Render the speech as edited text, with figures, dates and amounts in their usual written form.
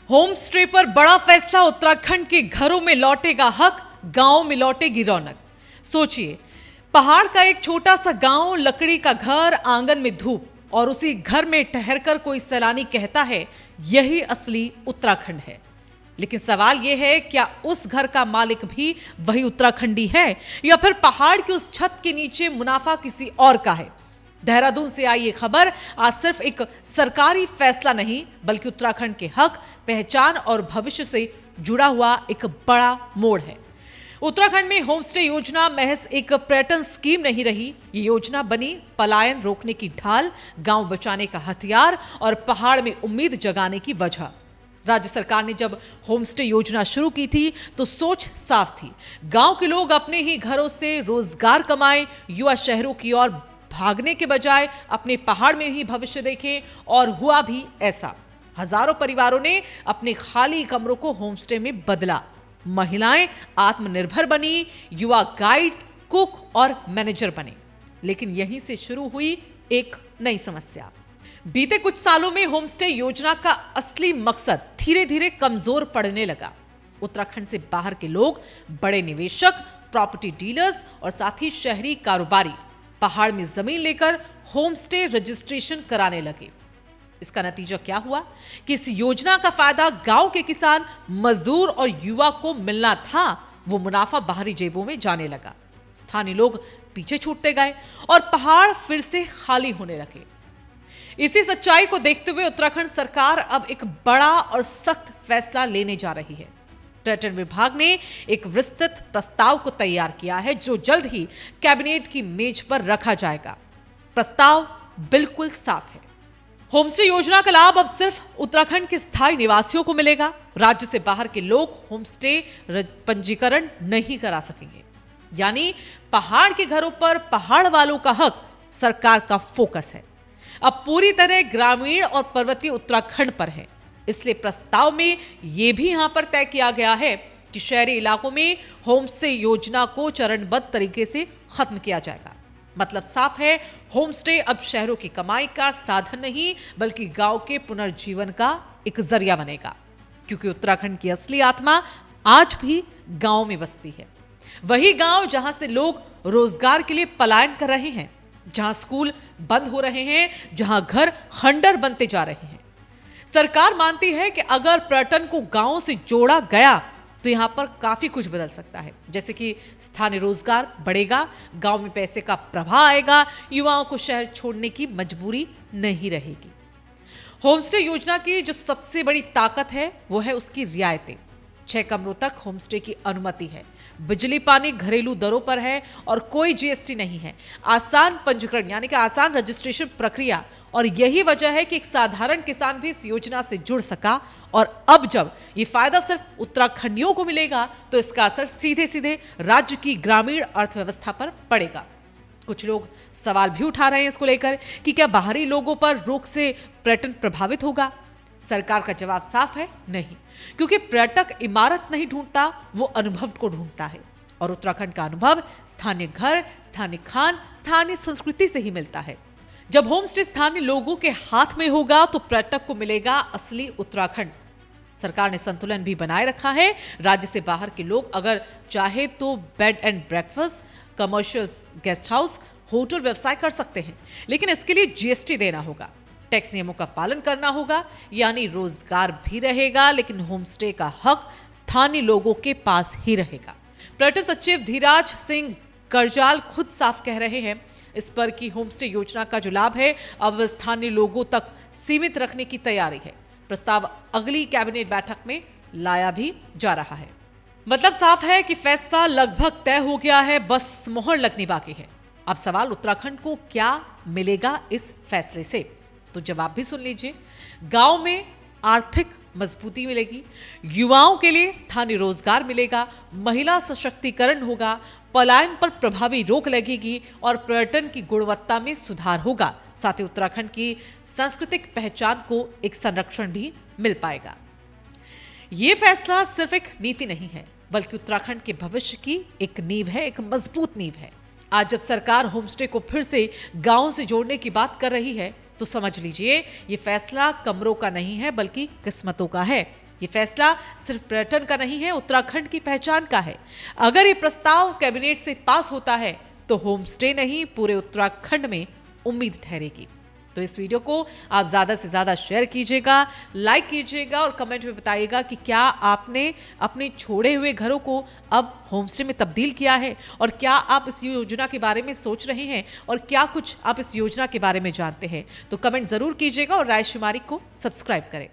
Home stay पर बड़ा फैसला। उत्तराखंड के घरों में लौटेगा हक, गांव में लौटेगी रौनक। सोचिए, पहाड़ का एक छोटा सा गांव, लकड़ी का घर, आंगन में धूप, और उसी घर में ठहरकर कोई सैलानी कहता है यही असली उत्तराखंड है। लेकिन सवाल यह है, क्या उस घर का मालिक भी वही उत्तराखंडी है, या फिर पहाड़ की उस छत के नीचे मुनाफा किसी और का है? देहरादून से आई ये खबर आज सिर्फ एक सरकारी फैसला नहीं, बल्कि उत्तराखंड के हक, पहचान और भविष्य से जुड़ा हुआ एक बड़ा मोड़ है। उत्तराखंड में होम स्टे योजना महज एक पर्यटन स्कीम नहीं रही। ये योजना बनी पलायन रोकने की ढाल, गांव बचाने का हथियार और पहाड़ में उम्मीद जगाने की वजह। राज्य सरकार ने जब होम स्टे योजना शुरू की थी तो सोच साफ थी, गांव के लोग अपने ही घरों से रोजगार कमाएं, युवा शहरों की ओर भागने के बजाय अपने पहाड़ में ही भविष्य देखें। और हुआ भी ऐसा। हजारों परिवारों ने अपने खाली कमरों को होमस्टे में बदला। महिलाएं आत्मनिर्भर बनी, युवा गाइड, कुक और मैनेजर बने। लेकिन यहीं से शुरू हुई एक नई समस्या। बीते कुछ सालों में होमस्टे योजना का असली मकसद धीरे धीरे कमजोर पड़ने लगा। उत्तराखंड से बाहर के लोग, बड़े निवेशक, प्रॉपर्टी डीलर्स और साथ ही शहरी कारोबारी पहाड़ में जमीन लेकर होमस्टे रजिस्ट्रेशन कराने लगे। इसका नतीजा क्या हुआ कि इस योजना का फायदा गांव के किसान, मजदूर और युवा को मिलना था, वो मुनाफा बाहरी जेबों में जाने लगा। स्थानीय लोग पीछे छूटते गए और पहाड़ फिर से खाली होने लगे। इसी सच्चाई को देखते हुए उत्तराखंड सरकार अब एक बड़ा और सख्त फैसला लेने जा रही है। पर्यटन विभाग ने एक विस्तृत प्रस्ताव को तैयार किया है, जो जल्द ही कैबिनेट की मेज पर रखा जाएगा। प्रस्ताव बिल्कुल साफ है। होमस्टे योजना का लाभ अब सिर्फ उत्तराखंड के स्थायी निवासियों को मिलेगा। राज्य से बाहर के लोग होमस्टे पंजीकरण नहीं करा सकेंगे। यानी पहाड़ के घरों पर पहाड़ वालों का हक सरकार का फोकस है अब पूरी तरह ग्रामीण और पर्वतीय उत्तराखंड पर है। इसलिए प्रस्ताव में यह भी यहां पर तय किया गया है कि शहरी इलाकों में होमस्टे योजना को चरणबद्ध तरीके से खत्म किया जाएगा। मतलब साफ है, होमस्टे अब शहरों की कमाई का साधन नहीं, बल्कि गांव के पुनर्जीवन का एक जरिया बनेगा। क्योंकि उत्तराखंड की असली आत्मा आज भी गांव में बसती है। वही गांव जहां से लोग रोजगार के लिए पलायन कर रहे हैं, जहां स्कूल बंद हो रहे हैं, जहां घर खंडर बनते जा रहे हैं। सरकार मानती है कि अगर पर्यटन को गांव से जोड़ा गया तो यहां पर काफी कुछ बदल सकता है। जैसे कि स्थानीय रोजगार बढ़ेगा, गांव में पैसे का प्रवाह आएगा, युवाओं को शहर छोड़ने की मजबूरी नहीं रहेगी। होमस्टे योजना की जो सबसे बड़ी ताकत है वो है उसकी रियायतें। 6 कमरों तक होमस्टे की अनुमति है, बिजली पानी घरेलू दरों पर है और कोई जीएसटी नहीं है। आसान पंजीकरण यानी कि आसान रजिस्ट्रेशन प्रक्रिया, और यही वजह है कि एक साधारण किसान भी इस योजना से जुड़ सका। और अब जब ये फायदा सिर्फ उत्तराखंडियों को मिलेगा तो इसका असर सीधे सीधे राज्य की ग्रामीण अर्थव्यवस्था पर पड़ेगा। कुछ लोग सवाल भी उठा रहे हैं इसको लेकर कि क्या बाहरी लोगों पर रोक से पर्यटन प्रभावित होगा? सरकार का जवाब साफ है, नहीं। क्योंकि पर्यटक इमारत नहीं ढूंढता, वो अनुभव को ढूंढता है। और उत्तराखंड का अनुभव स्थानीय घर, स्थानीय खान, स्थानीय संस्कृति से ही मिलता है। जब होमस्टे स्थानीय लोगों के हाथ में होगा तो पर्यटक को मिलेगा असली उत्तराखंड। सरकार ने संतुलन भी बनाए रखा है। राज्य से बाहर के लोग अगर चाहे तो bed and breakfast, commercial guest house, hotel व्यवसाय कर सकते हैं, लेकिन इसके लिए जीएसटी देना होगा, टैक्स नियमों का पालन करना होगा। यानी रोजगार भी रहेगा, लेकिन होमस्टे का हक स्थानीय लोगों के पास ही रहेगा। पर्यटन सचिव धीराज सिंह करजाल खुद साफ कह रहे हैं इस पर कि होमस्टे योजना का जो लाभ है अब स्थानीय लोगों तक सीमित रखने की तैयारी है। प्रस्ताव अगली कैबिनेट बैठक में लाया भी जा रहा है। मतलब साफ है कि फैसला लगभग तय हो गया है, बस मोहर लगनी बाकी है। अब सवाल उत्तराखंड को क्या मिलेगा इस फैसले से, तो जवाब भी सुन लीजिए। गांव में आर्थिक मजबूती मिलेगी, युवाओं के लिए स्थानीय रोजगार मिलेगा, महिला सशक्तिकरण होगा, पलायन पर प्रभावी रोक लगेगी और पर्यटन की गुणवत्ता में सुधार होगा। साथ ही उत्तराखंड की सांस्कृतिक पहचान को एक संरक्षण भी मिल पाएगा। यह फैसला सिर्फ एक नीति नहीं है, बल्कि उत्तराखंड के भविष्य की एक नींव है, एक मजबूत नींव है। आज जब सरकार होमस्टे को फिर से गांव से जोड़ने की बात कर रही है तो समझ लीजिए ये फैसला कमरों का नहीं है, बल्कि किस्मतों का है। ये फैसला सिर्फ पर्यटन का नहीं है, उत्तराखंड की पहचान का है। अगर ये प्रस्ताव कैबिनेट से पास होता है तो होम स्टे नहीं, पूरे उत्तराखंड में उम्मीद ठहरेगी। तो इस वीडियो को आप ज्यादा से ज्यादा शेयर कीजिएगा, लाइक कीजिएगा और कमेंट में बताइएगा कि क्या आपने अपने छोड़े हुए घरों को अब होम स्टे में तब्दील किया है, और क्या आप इस योजना के बारे में सोच रहे हैं, और क्या कुछ आप इस योजना के बारे में जानते हैं। तो कमेंट जरूर कीजिएगा और रायशुमारी को सब्सक्राइब करें।